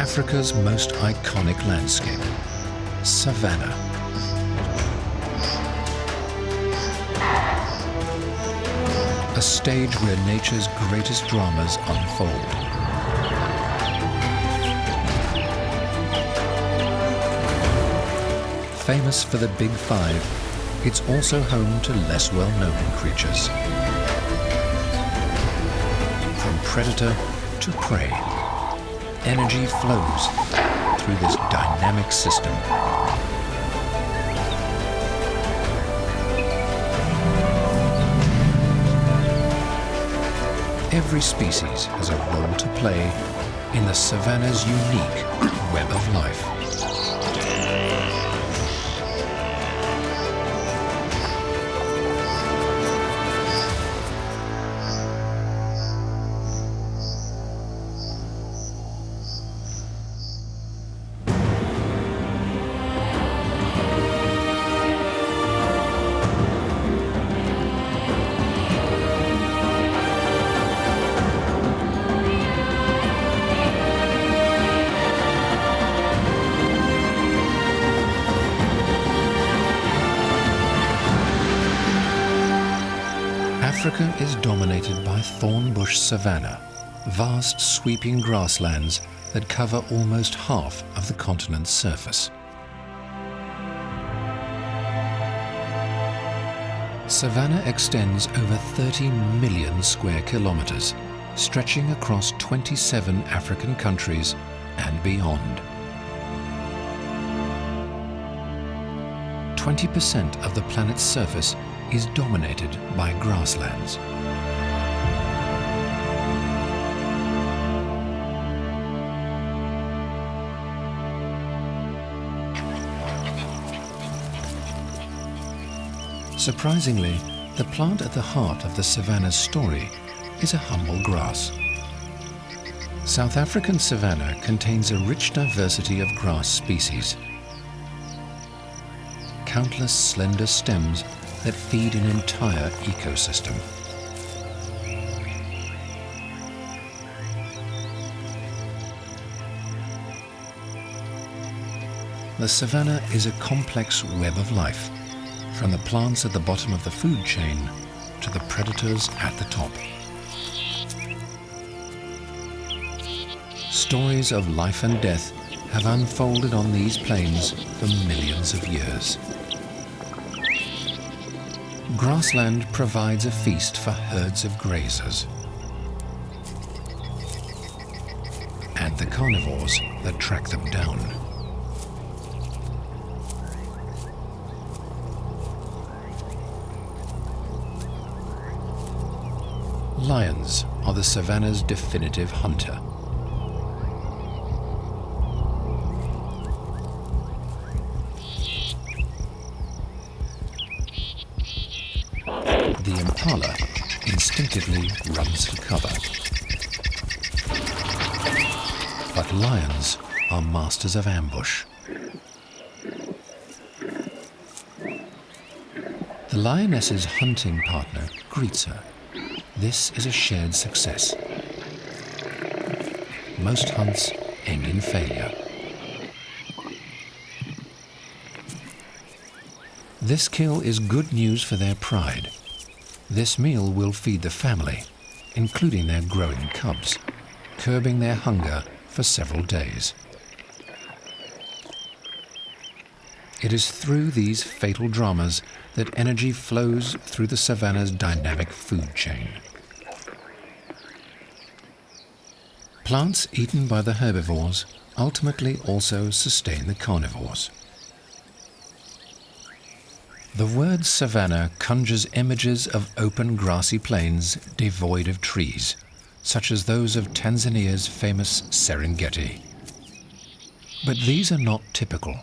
Africa's most iconic landscape, Savannah. A stage where nature's greatest dramas unfold. Famous for the Big Five, it's also home to less well-known creatures. From predator to prey, energy flows through this dynamic system. Every species has a role to play in the Savannah's unique web of life. Africa is dominated by thornbush savanna, vast sweeping grasslands that cover almost half of the continent's surface. Savannah extends over 30 million square kilometers, stretching across 27 African countries and beyond. 20% of the planet's surface is dominated by grasslands. Surprisingly, the plant at the heart of the Savannah's story is a humble grass. South African savanna contains a rich diversity of grass species. Countless slender stems that feed an entire ecosystem. The savanna is a complex web of life, from the plants at the bottom of the food chain to the predators at the top. Stories of life and death have unfolded on these plains for millions of years. Grassland provides a feast for herds of grazers and the carnivores that track them down. Lions are the savanna's definitive hunter. The impala instinctively runs for cover. But lions are masters of ambush. The lioness's hunting partner greets her. This is a shared success. Most hunts end in failure. This kill is good news for their pride. This meal will feed the family, including their growing cubs, curbing their hunger for several days. It is through these fatal dramas that energy flows through the savanna's dynamic food chain. Plants eaten by the herbivores ultimately also sustain the carnivores. The word savanna conjures images of open grassy plains devoid of trees, such as those of Tanzania's famous Serengeti. But these are not typical.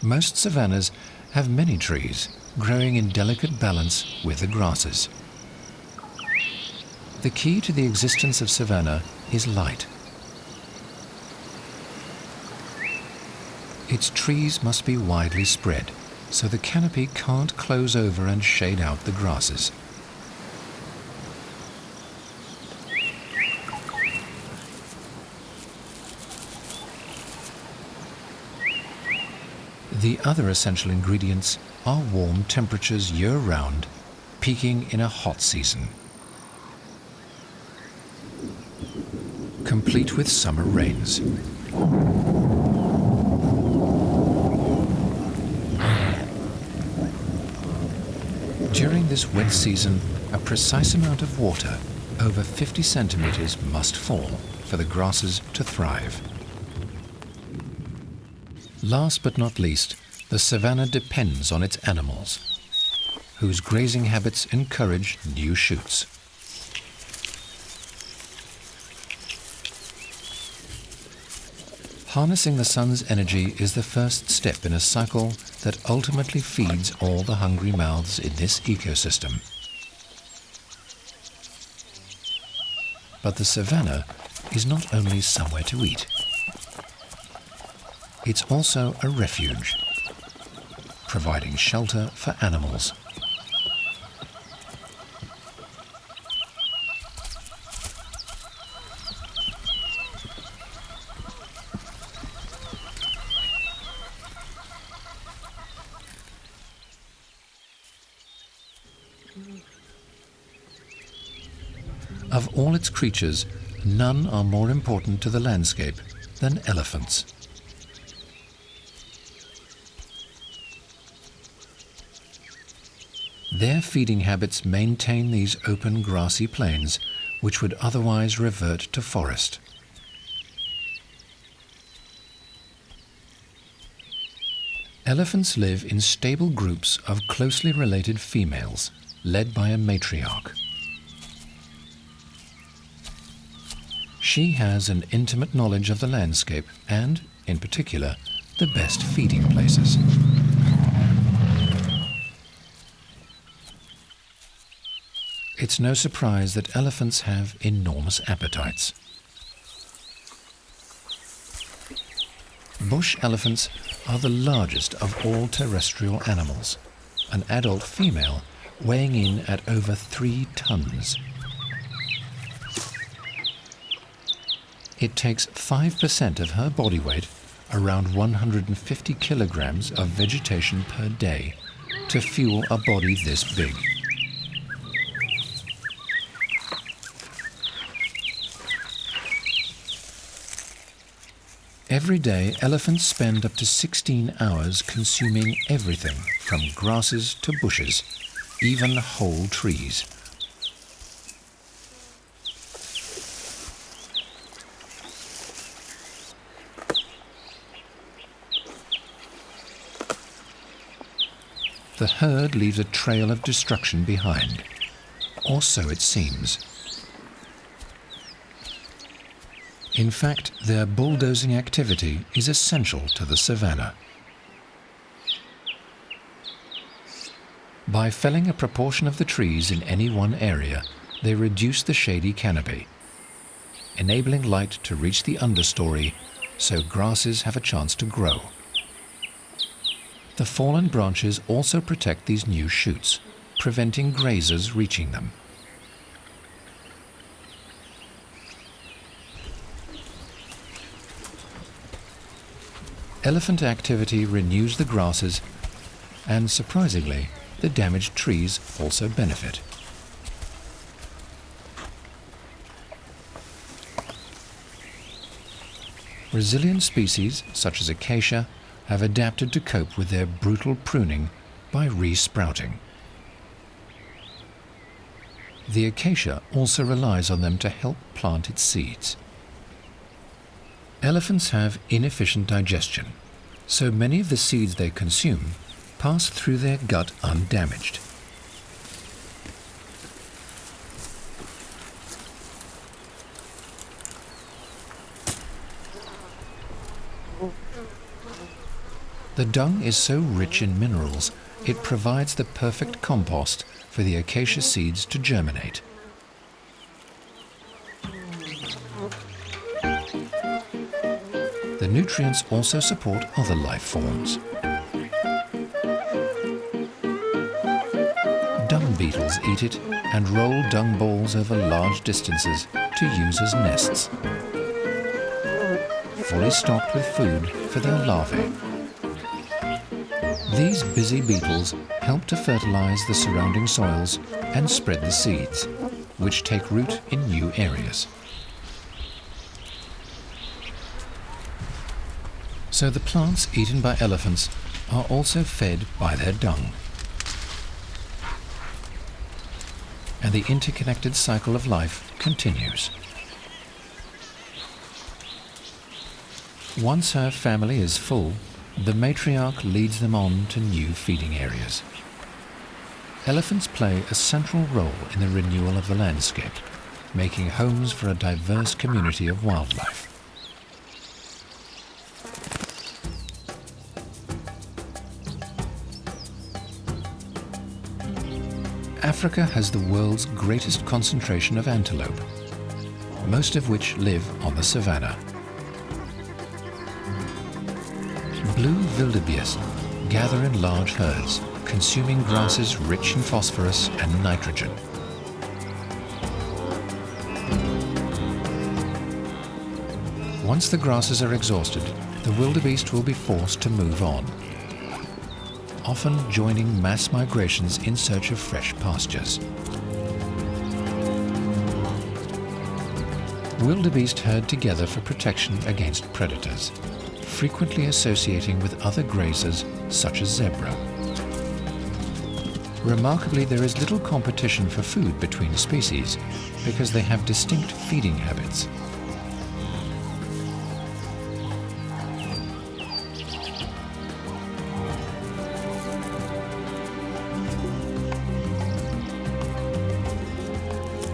Most savannas have many trees growing in delicate balance with the grasses. The key to the existence of savanna is light. Its trees must be widely spread, so the canopy can't close over and shade out the grasses. The other essential ingredients are warm temperatures year-round, peaking in a hot season, complete with summer rains. During this wet season, a precise amount of water, over 50 centimeters, must fall for the grasses to thrive. Last but not least, the savanna depends on its animals, whose grazing habits encourage new shoots. Harnessing the sun's energy is the first step in a cycle that ultimately feeds all the hungry mouths in this ecosystem. But the savanna is not only somewhere to eat. It's also a refuge, providing shelter for animals. Of all its creatures, none are more important to the landscape than elephants. Their feeding habits maintain these open grassy plains, which would otherwise revert to forest. Elephants live in stable groups of closely related females, led by a matriarch. She has an intimate knowledge of the landscape and, in particular, the best feeding places. It's no surprise that elephants have enormous appetites. Bush elephants are the largest of all terrestrial animals, an adult female weighing in at over 3 tons. It takes 5% of her body weight, around 150 kilograms of vegetation per day, to fuel a body this big. Every day, elephants spend up to 16 hours consuming everything from grasses to bushes, even whole trees. The herd leaves a trail of destruction behind, or so it seems. In fact, their bulldozing activity is essential to the savanna. By felling a proportion of the trees in any one area, they reduce the shady canopy, enabling light to reach the understory so grasses have a chance to grow. The fallen branches also protect these new shoots, preventing grazers reaching them. Elephant activity renews the grasses, and surprisingly, the damaged trees also benefit. Resilient species, such as acacia, have adapted to cope with their brutal pruning by re-sprouting. The acacia also relies on them to help plant its seeds. Elephants have inefficient digestion, so many of the seeds they consume pass through their gut undamaged. The dung is so rich in minerals, it provides the perfect compost for the acacia seeds to germinate. The nutrients also support other life forms. Dung beetles eat it and roll dung balls over large distances to use as nests, fully stocked with food for their larvae. These busy beetles help to fertilize the surrounding soils and spread the seeds, which take root in new areas. So the plants eaten by elephants are also fed by their dung. And the interconnected cycle of life continues. Once her family is full, the matriarch leads them on to new feeding areas. Elephants play a central role in the renewal of the landscape, making homes for a diverse community of wildlife. Africa has the world's greatest concentration of antelope, most of which live on the savanna. Blue wildebeest gather in large herds, consuming grasses rich in phosphorus and nitrogen. Once the grasses are exhausted, the wildebeest will be forced to move on, often joining mass migrations in search of fresh pastures. Wildebeest herd together for protection against predators, frequently associating with other grazers such as zebra. Remarkably, there is little competition for food between species because they have distinct feeding habits.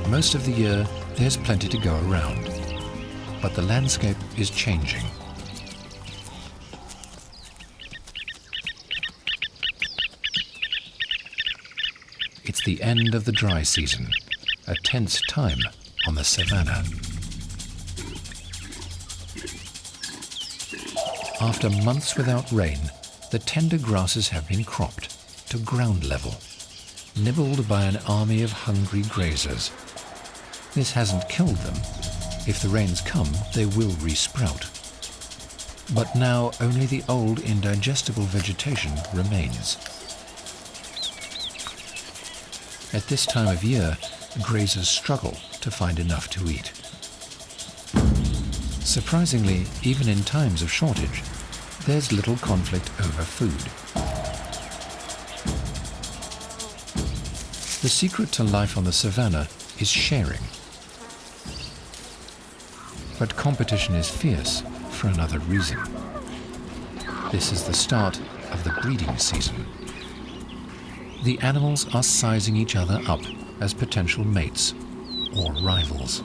Most of the year, there's plenty to go around, but the landscape is changing. It's the end of the dry season, a tense time on the savanna. After months without rain, the tender grasses have been cropped to ground level, nibbled by an army of hungry grazers. This hasn't killed them. If the rains come, they will resprout. But now only the old indigestible vegetation remains. At this time of year, grazers struggle to find enough to eat. Surprisingly, even in times of shortage, there's little conflict over food. The secret to life on the savanna is sharing. But competition is fierce for another reason. This is the start of the breeding season. The animals are sizing each other up as potential mates or rivals.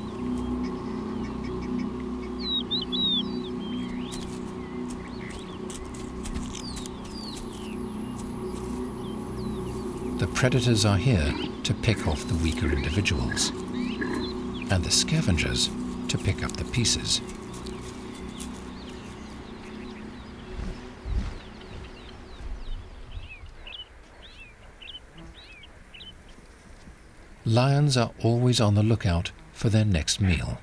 The predators are here to pick off the weaker individuals, and the scavengers to pick up the pieces. Lions are always on the lookout for their next meal.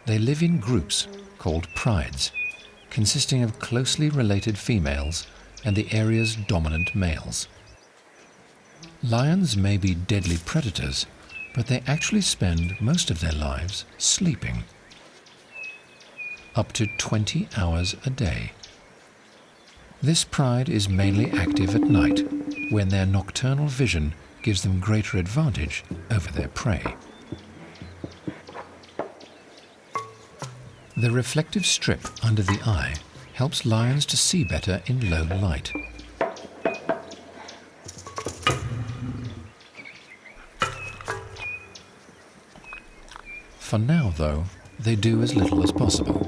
They live in groups called prides, consisting of closely related females and the area's dominant males. Lions may be deadly predators, but they actually spend most of their lives sleeping. Up to 20 hours a day. This pride is mainly active at night, when their nocturnal vision gives them greater advantage over their prey. The reflective strip under the eye helps lions to see better in low light. For now, though, they do as little as possible.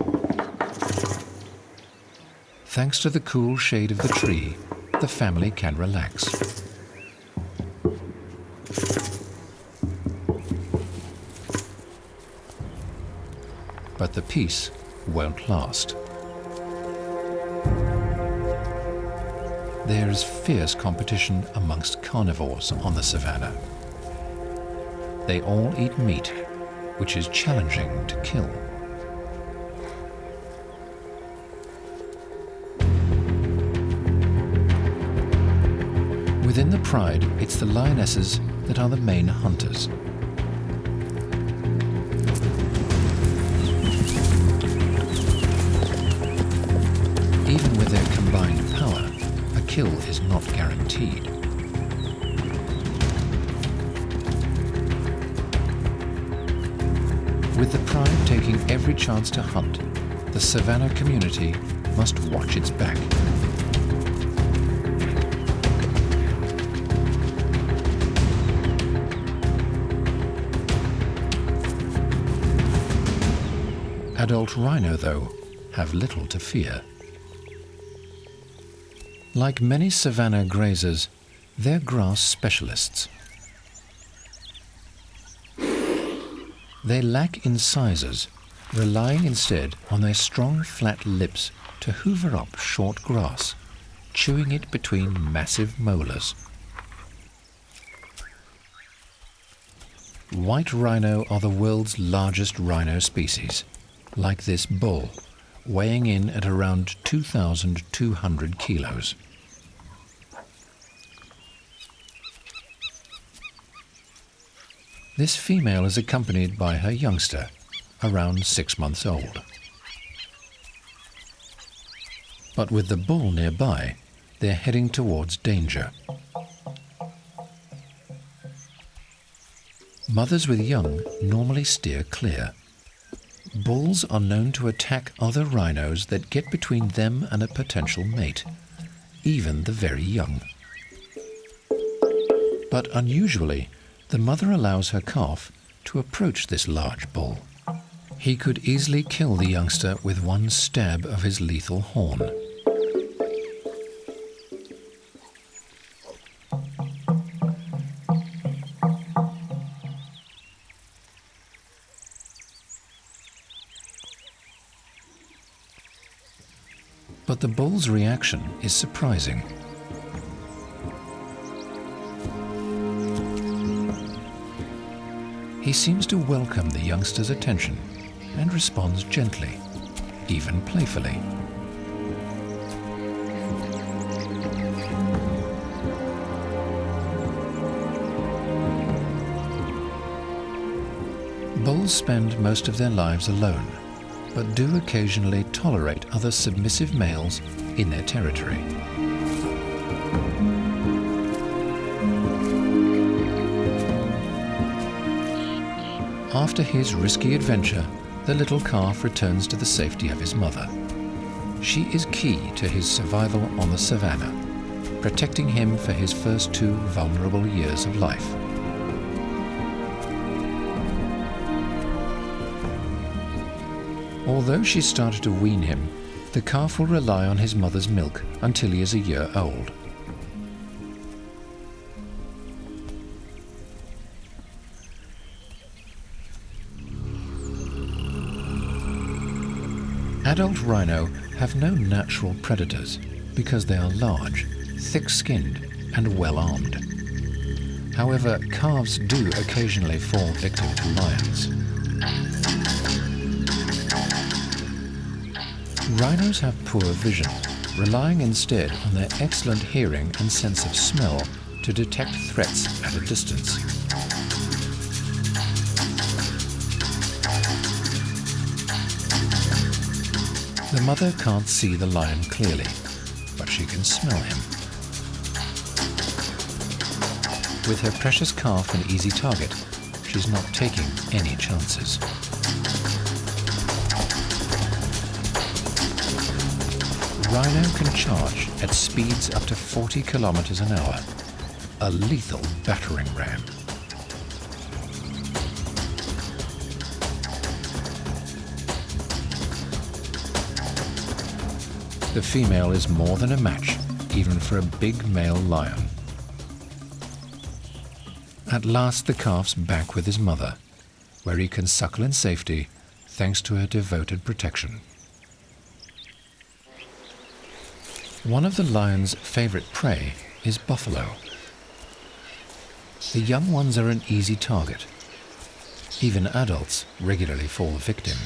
Thanks to the cool shade of the tree, the family can relax. But the peace won't last. There is fierce competition amongst carnivores on the savanna. They all eat meat, which is challenging to kill. Within the pride, it's the lionesses that are the main hunters. Even with their combined power, a kill is not guaranteed. With the pride taking every chance to hunt, the Savannah community must watch its back. Adult rhino, though, have little to fear. Like many savanna grazers, they're grass specialists. They lack incisors, relying instead on their strong flat lips to hoover up short grass, chewing it between massive molars. White rhino are the world's largest rhino species, like this bull, weighing in at around 2,200 kilos. This female is accompanied by her youngster, around 6 months old. But with the bull nearby, they're heading towards danger. Mothers with young normally steer clear. Bulls are known to attack other rhinos that get between them and a potential mate, even the very young. But unusually, the mother allows her calf to approach this large bull. He could easily kill the youngster with one stab of his lethal horn. But the bull's reaction is surprising. He seems to welcome the youngster's attention and responds gently, even playfully. Bulls spend most of their lives alone, but do occasionally tolerate other submissive males in their territory. After his risky adventure, the little calf returns to the safety of his mother. She is key to his survival on the savannah, protecting him for his first 2 vulnerable years of life. Although she started to wean him, the calf will rely on his mother's milk until he is a year old. Adult rhino have no natural predators because they are large, thick-skinned, and well-armed. However, calves do occasionally fall victim to lions. Rhinos have poor vision, relying instead on their excellent hearing and sense of smell to detect threats at a distance. The mother can't see the lion clearly, but she can smell him. With her precious calf an easy target, she's not taking any chances. Rhino can charge at speeds up to 40 kilometers an hour, a lethal battering ram. The female is more than a match, even for a big male lion. At last the calf's back with his mother, where he can suckle in safety thanks to her devoted protection. One of the lion's favorite prey is buffalo. The young ones are an easy target. Even adults regularly fall victim.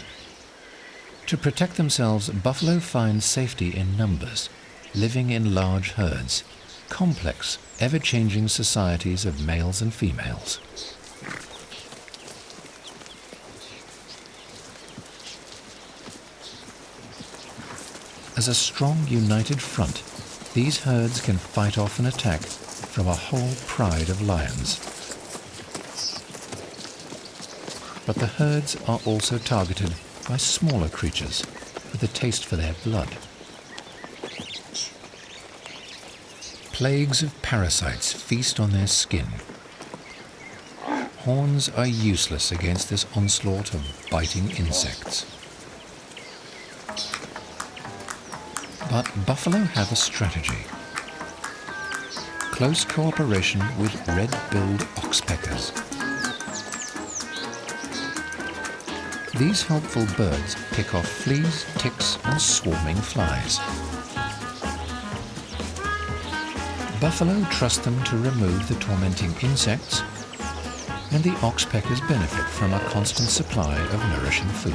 To protect themselves, buffalo find safety in numbers, living in large herds, complex, ever-changing societies of males and females. As a strong, united front, these herds can fight off an attack from a whole pride of lions. But the herds are also targeted by smaller creatures with a taste for their blood. Plagues of parasites feast on their skin. Horns are useless against this onslaught of biting insects. But buffalo have a strategy. Close cooperation with red-billed oxpeckers. These helpful birds pick off fleas, ticks, and swarming flies. Buffalo trust them to remove the tormenting insects, and the oxpeckers benefit from a constant supply of nourishing food.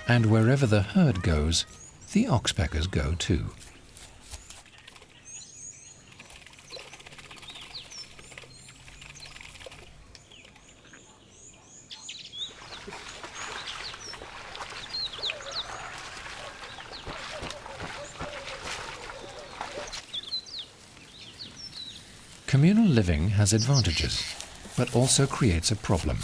And wherever the herd goes, the oxpeckers go too. Communal living has advantages, but also creates a problem.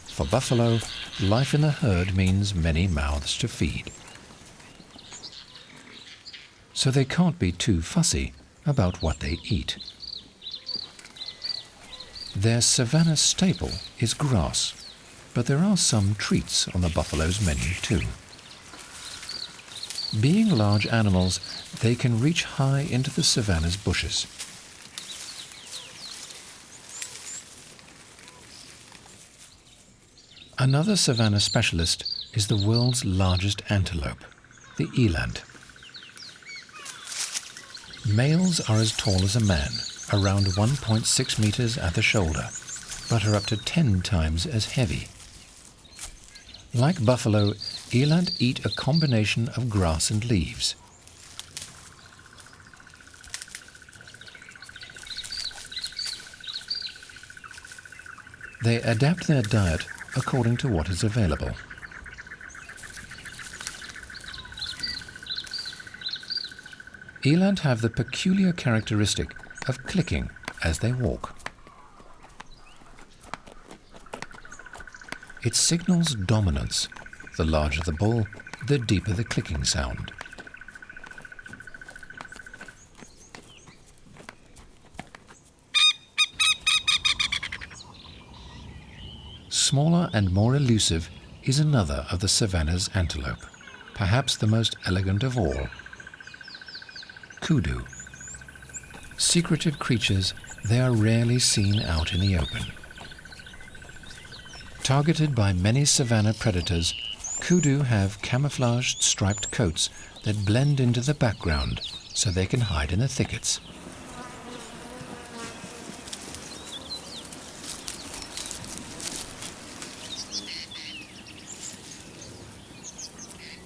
For buffalo, life in the herd means many mouths to feed. So they can't be too fussy about what they eat. Their savanna staple is grass, but there are some treats on the buffalo's menu too. Being large animals, they can reach high into the savanna's bushes. Another savanna specialist is the world's largest antelope, the eland. Males are as tall as a man, around 1.6 meters at the shoulder, but are up to 10 times as heavy. Like buffalo, eland eat a combination of grass and leaves. They adapt their diet according to what is available. Eland have the peculiar characteristic of clicking as they walk. It signals dominance. The larger the bull, the deeper the clicking sound. Smaller and more elusive is another of the savanna's antelope, perhaps the most elegant of all. Kudu. Secretive creatures, they are rarely seen out in the open. Targeted by many savanna predators, kudu have camouflaged striped coats that blend into the background so they can hide in the thickets.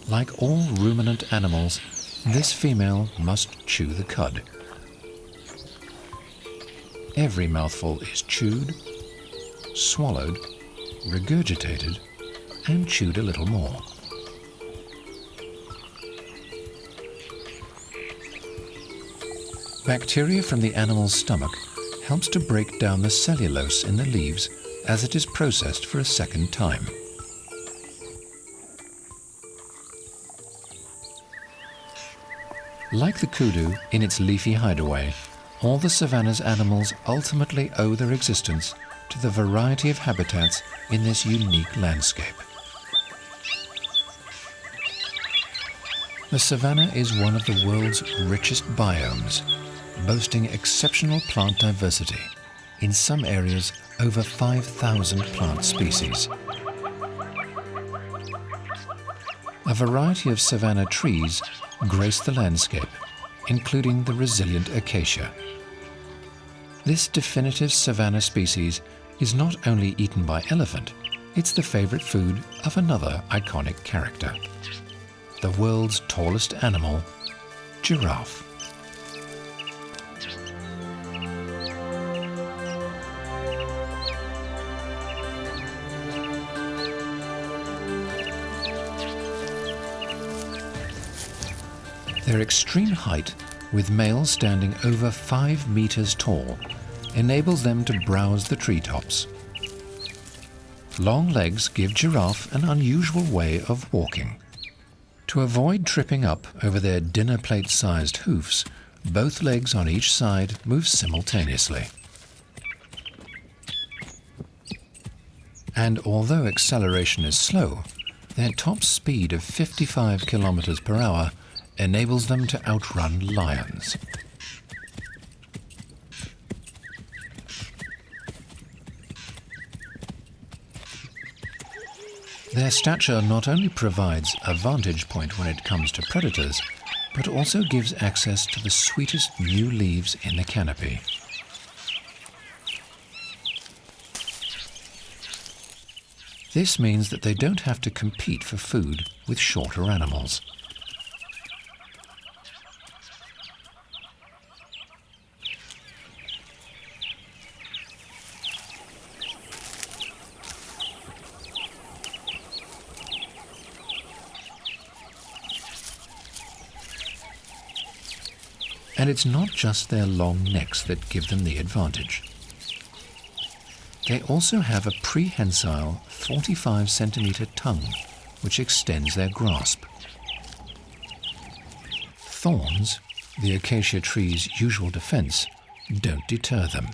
Like all ruminant animals, this female must chew the cud. Every mouthful is chewed, swallowed, regurgitated, and chewed a little more. Bacteria from the animal's stomach helps to break down the cellulose in the leaves as it is processed for a second time. Like the kudu in its leafy hideaway, all the savanna's animals ultimately owe their existence to the variety of habitats in this unique landscape. The savanna is one of the world's richest biomes, boasting exceptional plant diversity, in some areas over 5,000 plant species. A variety of savanna trees grace the landscape, including the resilient acacia. This definitive savanna species is not only eaten by elephant, it's the favorite food of another iconic character. the world's tallest animal, giraffe. Their extreme height, with males standing over 5 meters tall, enables them to browse the treetops. Long legs give giraffe an unusual way of walking. To avoid tripping up over their dinner plate-sized hoofs, both legs on each side move simultaneously. And although acceleration is slow, their top speed of 55 kilometers per hour enables them to outrun lions. Their stature not only provides a vantage point when it comes to predators, but also gives access to the sweetest new leaves in the canopy. This means that they don't have to compete for food with shorter animals. And it's not just their long necks that give them the advantage. They also have a prehensile 45-centimeter tongue, which extends their grasp. Thorns, the acacia tree's usual defense, don't deter them.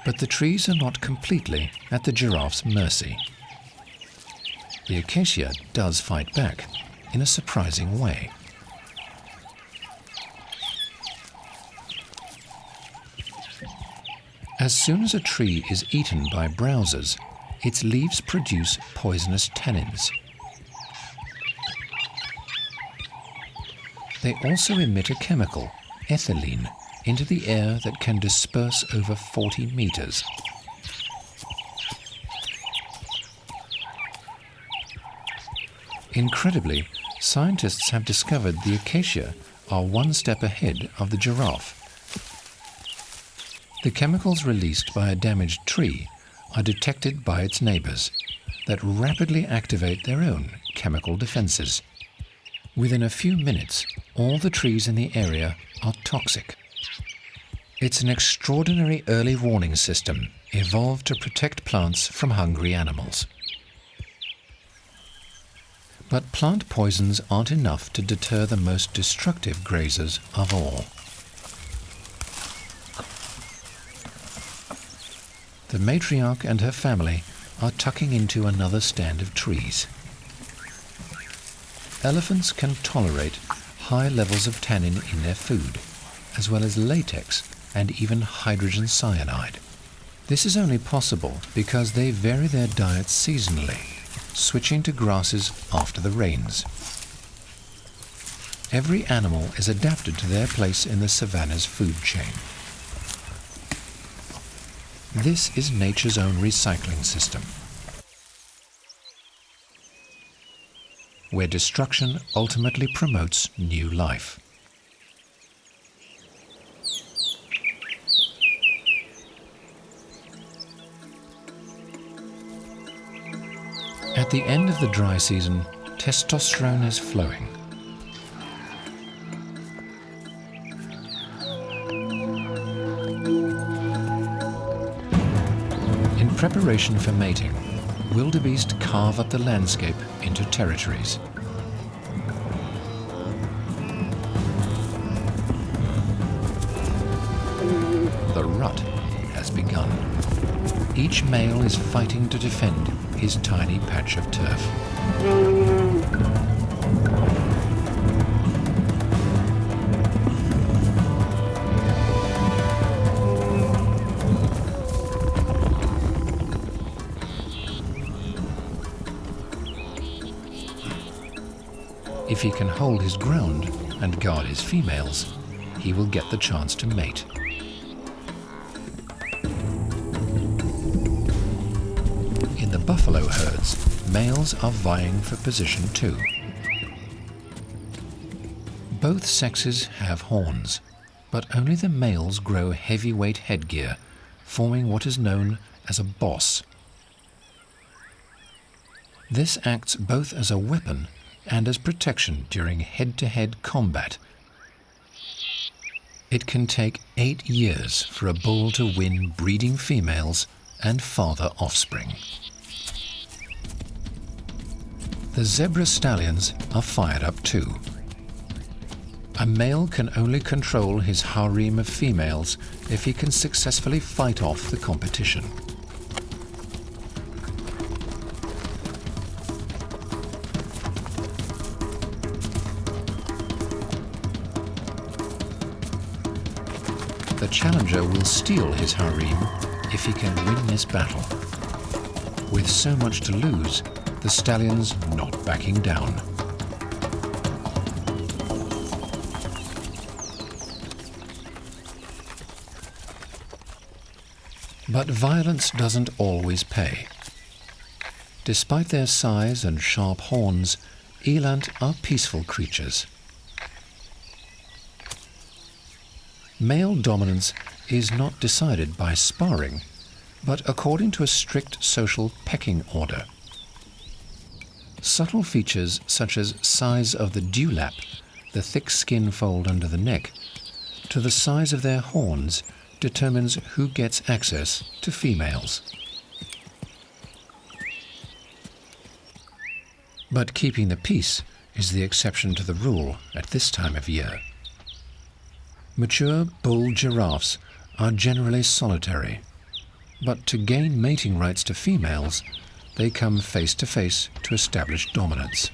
But the trees are not completely at the giraffe's mercy. The acacia does fight back in a surprising way. As soon as a tree is eaten by browsers, its leaves produce poisonous tannins. They also emit a chemical, ethylene, into the air that can disperse over 40 meters. Incredibly, scientists have discovered the acacia are one step ahead of the giraffe. The chemicals released by a damaged tree are detected by its neighbors that rapidly activate their own chemical defenses. Within a few minutes, all the trees in the area are toxic. It's an extraordinary early warning system evolved to protect plants from hungry animals. But plant poisons aren't enough to deter the most destructive grazers of all. The matriarch and her family are tucking into another stand of trees. Elephants can tolerate high levels of tannin in their food, as well as latex and even hydrogen cyanide. This is only possible because they vary their diets seasonally, switching to grasses after the rains. Every animal is adapted to their place in the savanna's food chain. This is nature's own recycling system, where destruction ultimately promotes new life. At the end of the dry season, testosterone is flowing. In preparation for mating, wildebeest carve up the landscape into territories. The rut has begun. Each male is fighting to defend his tiny patch of turf. If he can hold his ground and guard his females, he will get the chance to mate. In the buffalo herds, males are vying for position too. Both sexes have horns, but only the males grow heavyweight headgear, forming what is known as a boss. This acts both as a weapon and as protection during head-to-head combat. It can take 8 years for a bull to win breeding females and father offspring. The zebra stallions are fired up too. A male can only control his harem of females if he can successfully fight off the competition. The challenger will steal his harem if he can win this battle. With so much to lose, the stallions not backing down. But violence doesn't always pay. Despite their size and sharp horns, eland are peaceful creatures. Male dominance is not decided by sparring, but according to a strict social pecking order. Subtle features such as size of the dewlap, the thick skin fold under the neck, to the size of their horns determines who gets access to females. But keeping the peace is the exception to the rule at this time of year. Mature bull giraffes are generally solitary, but to gain mating rights to females, they come face to face to establish dominance.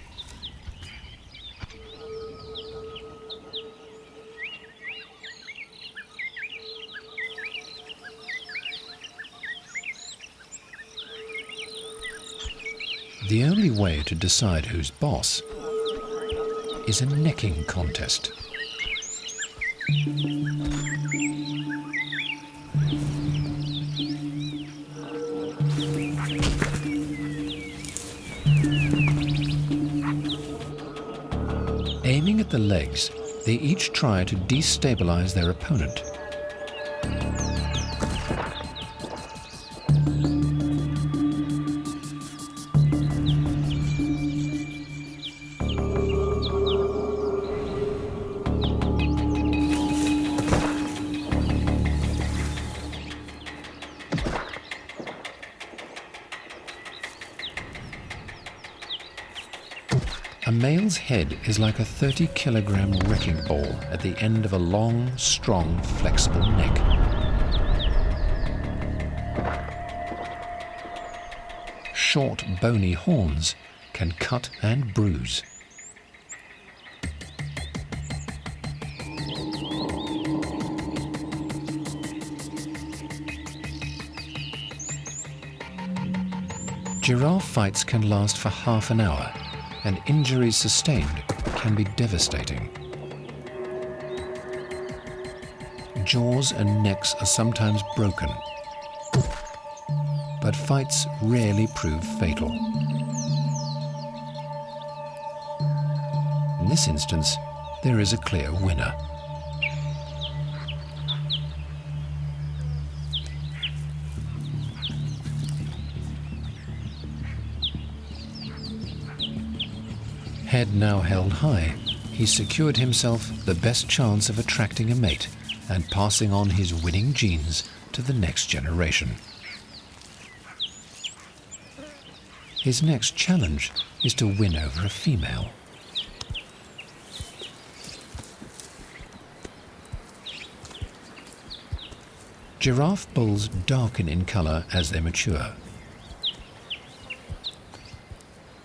The only way to decide who's boss is a necking contest. Aiming at the legs, they each try to destabilize their opponent. A male's head is like a 30-kilogram wrecking ball at the end of a long, strong, flexible neck. Short, bony horns can cut and bruise. Giraffe fights can last for half an hour, and injuries sustained can be devastating. Jaws and necks are sometimes broken, but fights rarely prove fatal. In this instance, there is a clear winner. Head now held high, he secured himself the best chance of attracting a mate and passing on his winning genes to the next generation. His next challenge is to win over a female. Giraffe bulls darken in color as they mature.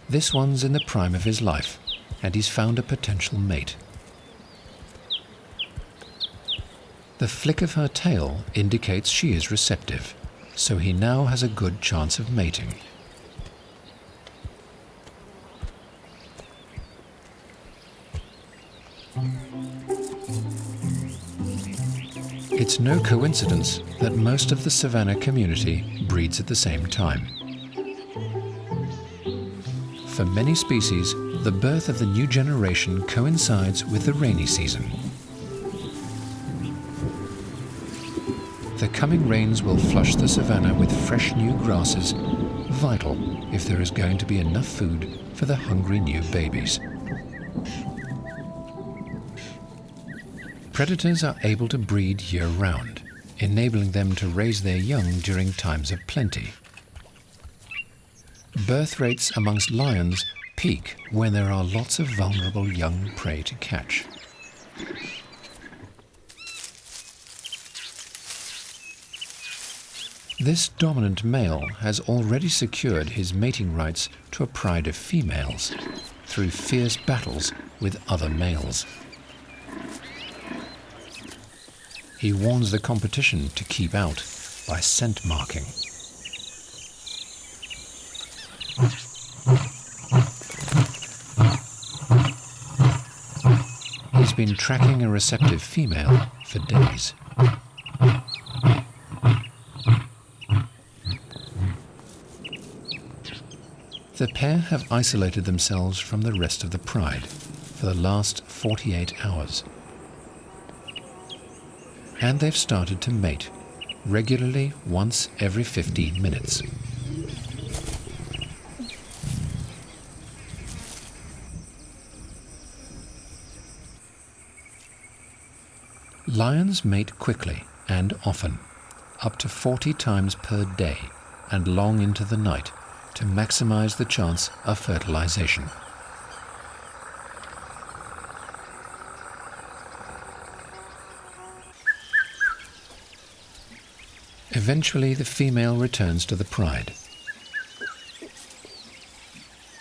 This one's in the prime of his life, and he's found a potential mate. The flick of her tail indicates she is receptive, so he now has a good chance of mating. It's no coincidence that most of the Savannah community breeds at the same time. For many species, the birth of the new generation coincides with the rainy season. The coming rains will flush the savanna with fresh new grasses, vital if there is going to be enough food for the hungry new babies. Predators are able to breed year-round, enabling them to raise their young during times of plenty. Birth rates amongst lions peak when there are lots of vulnerable young prey to catch. This dominant male has already secured his mating rights to a pride of females through fierce battles with other males. He warns the competition to keep out by scent marking. He's been tracking a receptive female for days. The pair have isolated themselves from the rest of the pride for the last 48 hours. And they've started to mate, regularly once every 15 minutes. Lions mate quickly and often, up to 40 times per day and long into the night, to maximize the chance of fertilization. Eventually, the female returns to the pride.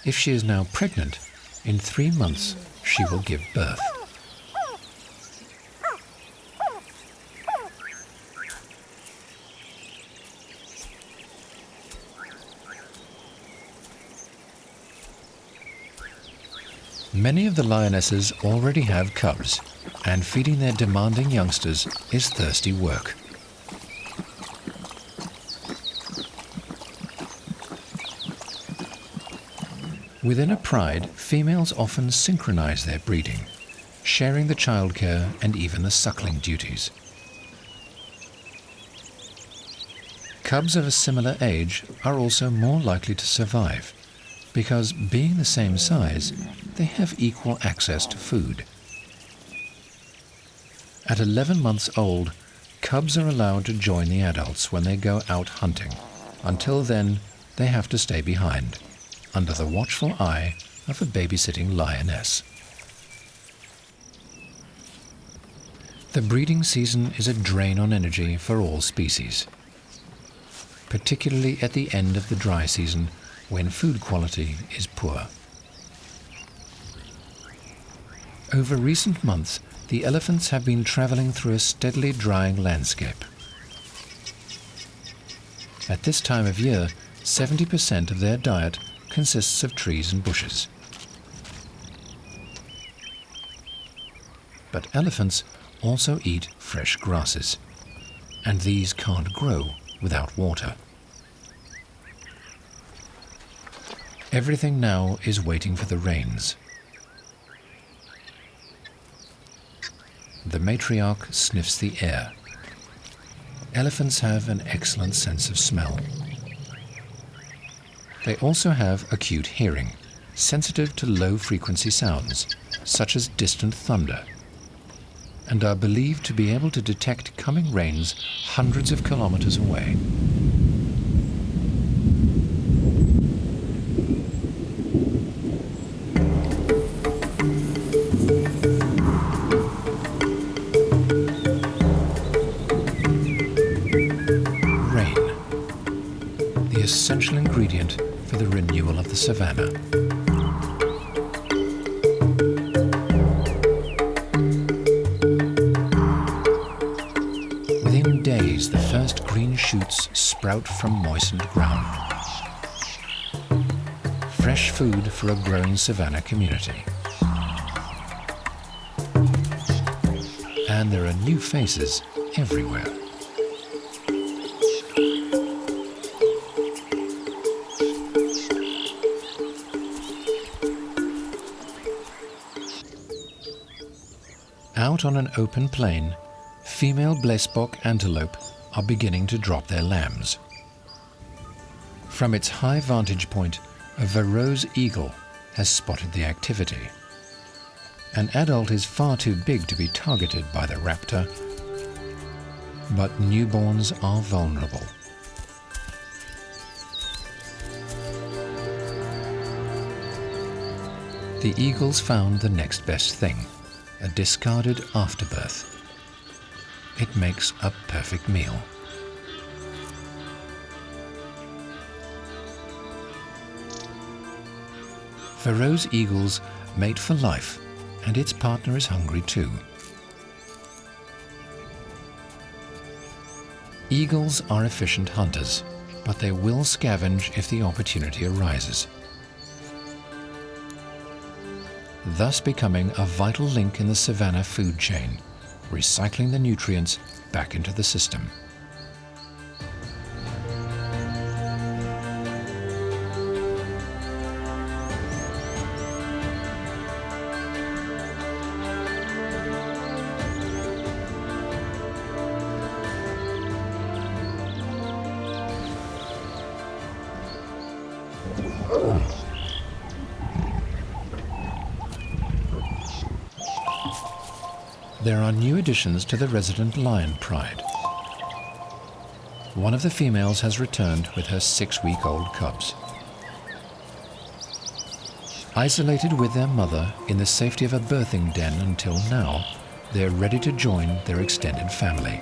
If she is now pregnant, in 3 months she will give birth. Many of the lionesses already have cubs, and feeding their demanding youngsters is thirsty work. Within a pride, females often synchronize their breeding, sharing the childcare and even the suckling duties. Cubs of a similar age are also more likely to survive, because being the same size, they have equal access to food. At 11 months old, cubs are allowed to join the adults when they go out hunting. Until then, they have to stay behind, under the watchful eye of a babysitting lioness. The breeding season is a drain on energy for all species, particularly at the end of the dry season when food quality is poor. Over recent months, the elephants have been traveling through a steadily drying landscape. At this time of year, 70% of their diet consists of trees and bushes. But elephants also eat fresh grasses, and these can't grow without water. Everything now is waiting for the rains. The matriarch sniffs the air. Elephants have an excellent sense of smell. They also have acute hearing, sensitive to low-frequency sounds, such as distant thunder, and are believed to be able to detect coming rains hundreds of kilometers away. Essential ingredient for the renewal of the savanna. Within days, the first green shoots sprout from moistened ground. Fresh food for a growing savanna community. And there are new faces everywhere. Out on an open plain, female Blesbok antelope are beginning to drop their lambs. From its high vantage point, a Varro's eagle has spotted the activity. An adult is far too big to be targeted by the raptor, but newborns are vulnerable. The eagles found the next best thing, a discarded afterbirth. It makes a perfect meal. Varro's eagles mate for life, and its partner is hungry too. Eagles are efficient hunters, but they will scavenge if the opportunity arises, thus becoming a vital link in the savanna food chain, recycling the nutrients back into the system. There are new additions to the resident lion pride. One of the females has returned with her 6-week-old cubs. Isolated with their mother in the safety of a birthing den until now, they're ready to join their extended family.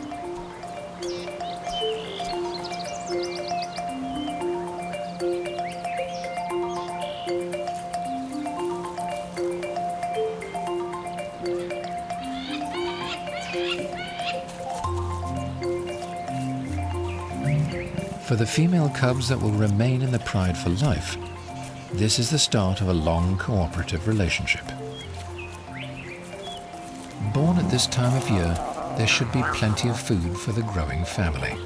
For the female cubs that will remain in the pride for life, this is the start of a long cooperative relationship. Born at this time of year, there should be plenty of food for the growing family.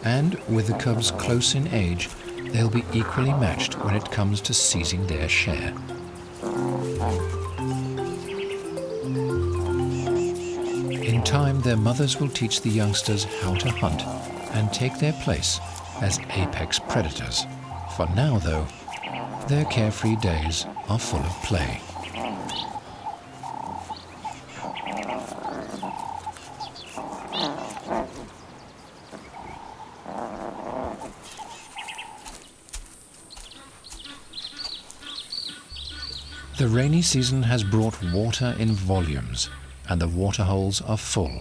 And with the cubs close in age, they'll be equally matched when it comes to seizing their share. In time, their mothers will teach the youngsters how to hunt and take their place as apex predators. For now, though, their carefree days are full of play. The rainy season has brought water in volumes, and the waterholes are full.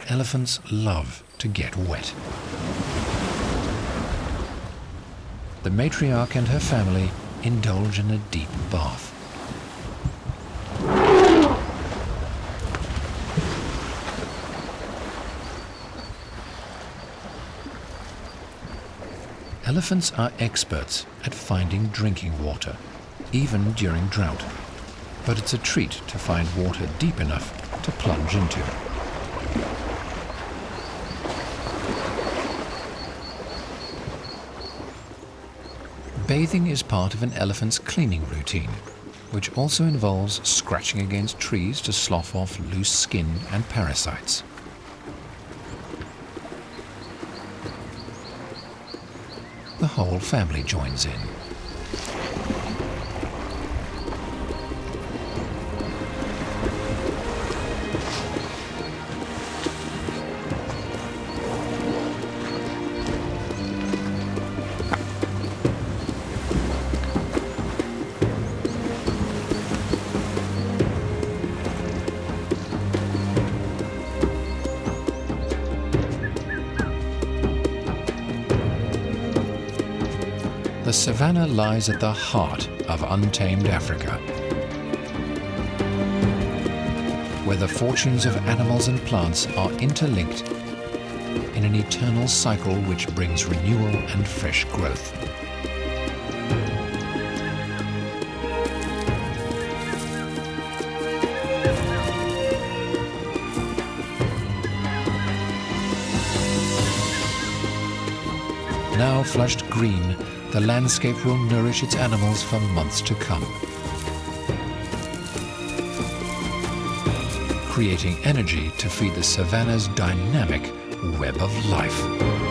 Elephants love to get wet. The matriarch and her family indulge in a deep bath. Elephants are experts at finding drinking water, even during drought. But it's a treat to find water deep enough to plunge into. Bathing is part of an elephant's cleaning routine, which also involves scratching against trees to slough off loose skin and parasites. The whole family joins in. The savannah lies at the heart of untamed Africa, where the fortunes of animals and plants are interlinked in an an eternal cycle which brings renewal and fresh growth. Now flushed green, the landscape will nourish its animals for months to come, creating energy to feed the savanna's dynamic web of life.